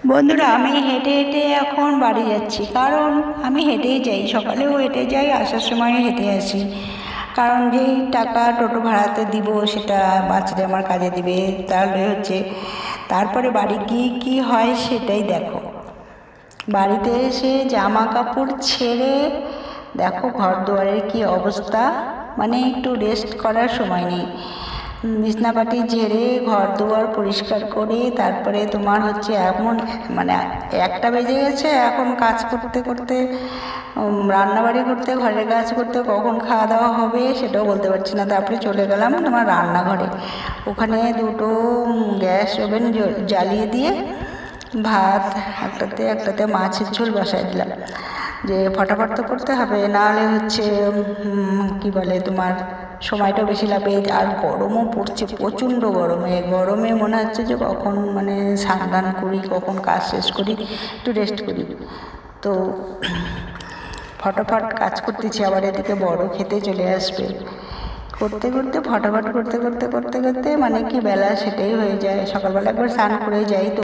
বন্ধুরা, আমি হেঁটে হেঁটে এখন বাড়ি যাচ্ছি, কারণ আমি হেঁটেই যাই, সকালেও হেঁটে যাই, আসার সময় হেঁটে আসি। কারণ যেই টাকা টোটো ভাড়াতে দিব সেটা বাঁচলে আমার কাজে দিবে, তাহলে হচ্ছে তারপরে বাড়ি গিয়ে কী হয় সেটাই দেখো। বাড়িতে এসে জামা কাপড় ছেড়ে দেখো ঘর দুয়ারের কী অবস্থা, মানে একটু রেস্ট করার সময় নেই। বিছনাপাটি ঝেড়ে ঘর দুয়ার পরিষ্কার করে তারপরে তোমার হচ্ছে এমন মানে 1টা বেজে গেছে, এখন কাজ করতে করতে রান্নাবাড়ি করতে, ঘরের কাজ করতে কখন খাওয়া দাওয়া হবে সেটাও বলতে পারছি না। তারপরে চলে গেলাম তোমার রান্নাঘরে, ওখানে 2টো গ্যাস ওভেন জ্বালিয়ে দিয়ে ভাত একটাতে মাছের ঝোল বসাই দিলাম, যে ফটাফট তো করতে হবে, নাহলে হচ্ছে কি বলে তোমার সময়টাও বেশি লাগবে। আর গরমও পড়ছে, প্রচণ্ড গরমে মনে হচ্ছে যে কখন মানে স্নান করি, কখন কাজ শেষ করি, একটু রেস্ট করি। তো ফটাফট কাজ করতেছি, আবার এদিকে বড় খেতে চলে আসবে। করতে করতে ফটাফট করতে করতে মানে কি বেলা সেটাই হয়ে যায়। সকালবেলা একবার স্নান করে যাই তো